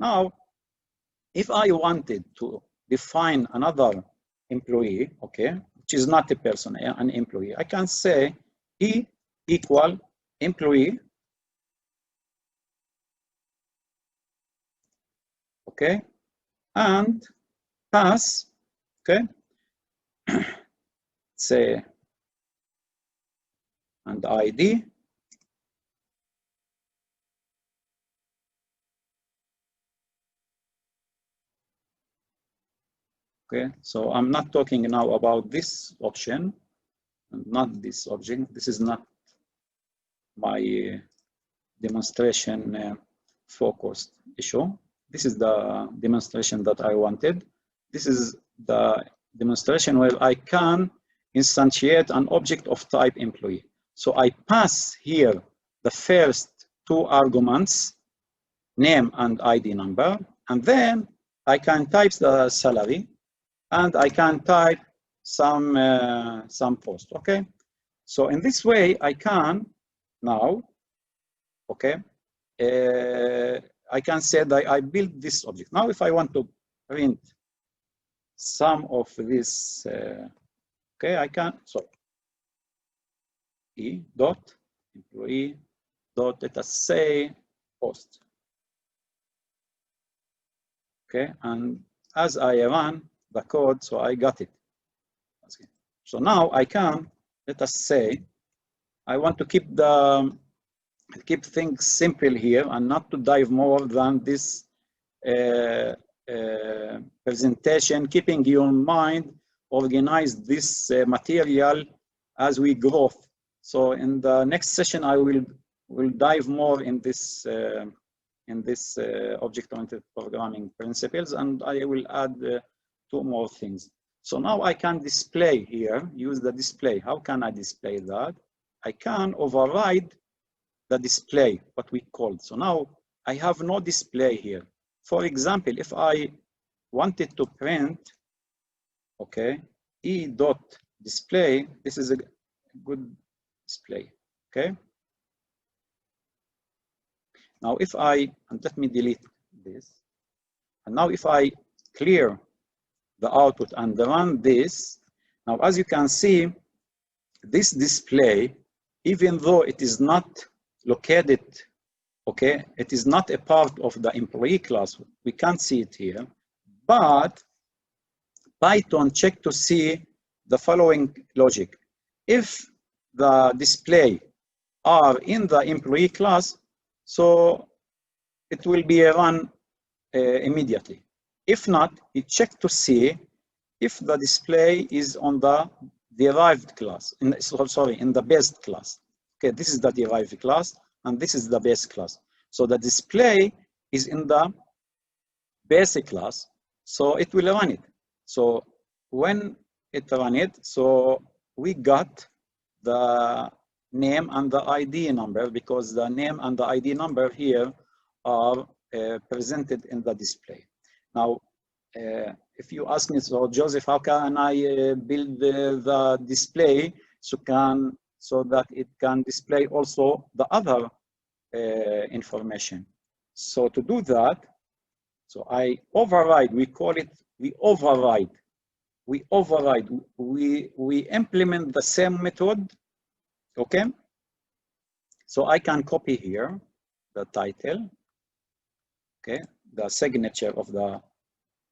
Now, if I wanted to define another employee, okay, which is not a person, an employee, I can say E equal employee, okay, and pass, okay, say, and ID, okay. So I'm not talking now about this option, not this object. This is not my demonstration focused issue. This is the demonstration that I wanted. This is the demonstration where I can instantiate an object of type employee. So I pass here the first two arguments, name and ID number, and then I can type the salary, and I can type some post, okay? So in this way, I can now, okay, I can say that I built this object. Now, if I want to print some of this, okay, I can, so E dot employee dot, let us say, post. Okay, and as I run the code, so I got it. So now I can, let us say, I want to keep things simple here and not to dive more than this presentation, keeping your mind organize this material as we grow. So in the next session, I will dive more in this object-oriented programming principles, and I will add two more things. So now I can display here, use the display. How can I display that? I can override the display, what we called. So now I have no display here. For example, if I wanted to print, okay, E dot display, this is a good display, okay? Now if I, and let me delete this, and now if I clear the output and run this, now as you can see, this display, even though it is not located, okay, it is not a part of the employee class, we can't see it here, but Python check to see the following logic. If the display are in the employee class, so it will be run immediately. If not, it check to see if the display is on the derived class, in the base class. Okay, this is the derived class, and this is the base class. So the display is in the basic class, so it will run it. So when it run it, so we got the name and the ID number, because the name and the ID number here are presented in the display. Now, if you ask me, so Joseph, how can I build the display so that it can display also the other information? So to do that, so I override, we call it, we override. We implement the same method, okay? So I can copy here the title, okay? The signature of the,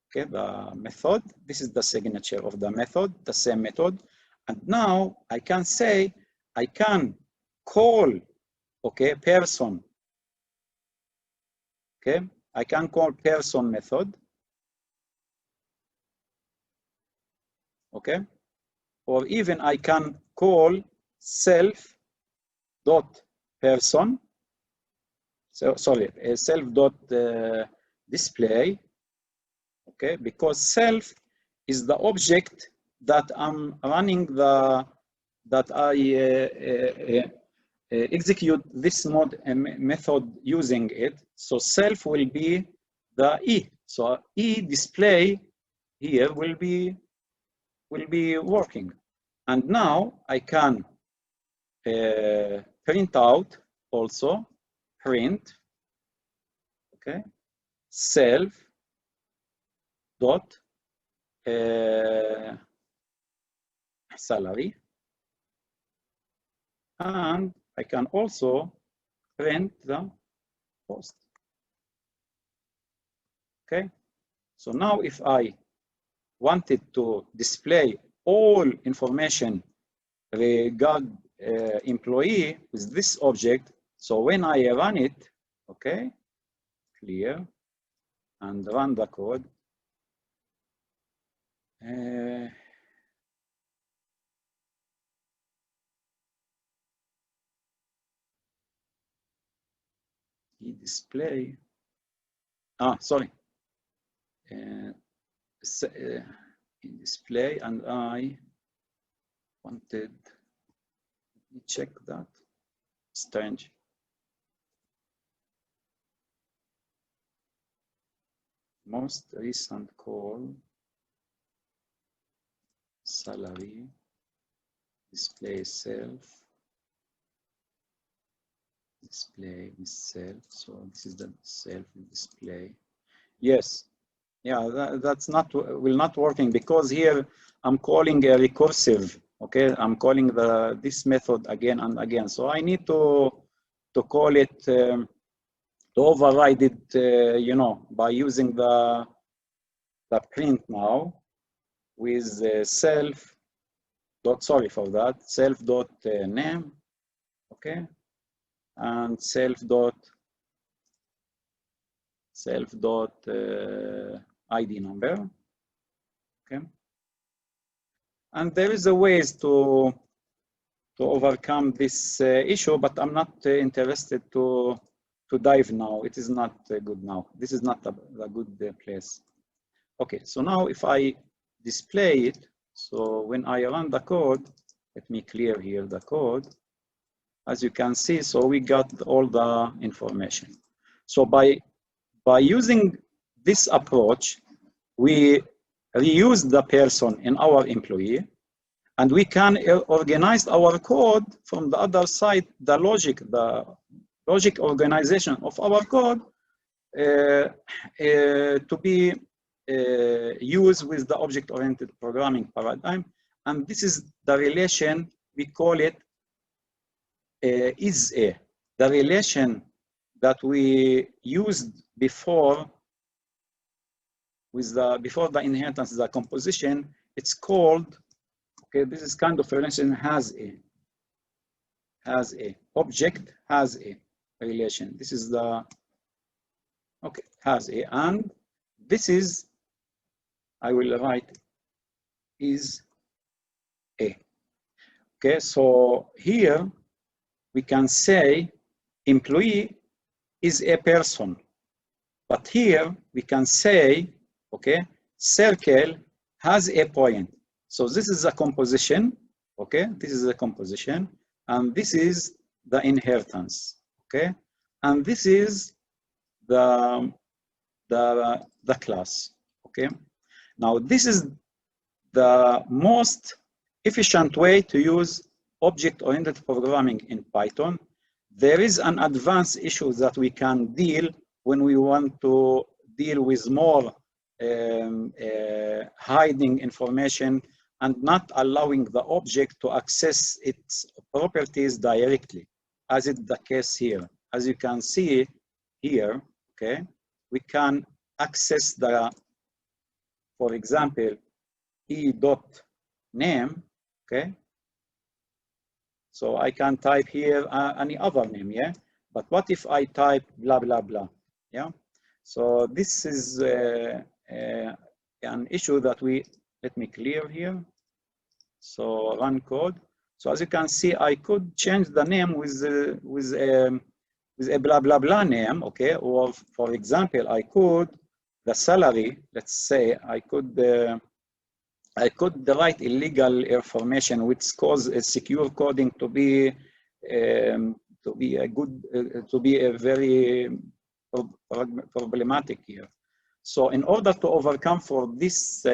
okay, the method. This is the signature of the method, the same method. And now I can say, I can call, okay, person, okay? I can call person method, okay? Or even I can call self dot person, so sorry, self dot display, okay? Because self is the object that I'm running that I execute this method using it. So self will be the E. So E display here will be working. And now I can print out also, print, okay? self dot salary, and I can also print the post. Okay, so now if I wanted to display all information regarding employee with this object, so when I run it, okay, clear, and run the code, display, sorry, display, and I wanted, let me check that, strange. Most recent call, salary, display self, display self. So this is the self display. Yes, yeah, that's not will not working because here I'm calling a recursive. Okay, I'm calling this method again and again. So I need to call it. To override it, you know, by using the print now with self dot, sorry for that, self dot name, okay, and self dot ID number, okay. And there is a ways to overcome this issue, but I'm not interested to dive now. It is not good now. This is not a good place. Okay, so now if I display it, so when I run the code, let me clear here the code. As you can see, so we got all the information. So by using this approach, we reuse the person in our employee, and we can organize our code from the other side, the logic organization of our code to be used with the object-oriented programming paradigm. And this is the relation, we call it is a. The relation that we used before with before the inheritance, the composition, it's called, okay, this is kind of relation has a. Object has a relation. This is the, okay, has a, and this is, I will write is a. Okay, so here we can say employee is a person, but here we can say, okay, circle has a point. So this is a composition, okay, this is a composition, and this is the inheritance, okay, and this is the class, okay. Now this is the most efficient way to use object-oriented programming in Python. There is an advanced issue that we can deal when we want to deal with more hiding information and not allowing the object to access its properties directly, as is the case here. As you can see here, okay, we can access the, for example, e.name, okay. So I can type here any other name, yeah? But what if I type blah, blah, blah, yeah? So this is an issue that let me clear here. So run code. So as you can see, I could change the name with a blah, blah, blah name, okay? Or for example, I could, the salary, let's say, I could write illegal information which cause a secure coding to be a very problematic here. So in order to overcome for these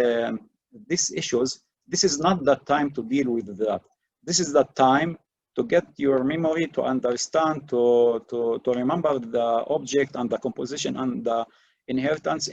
issues, this is not the time to deal with that. This is the time to get your memory to understand, to remember the object and the composition and the inheritance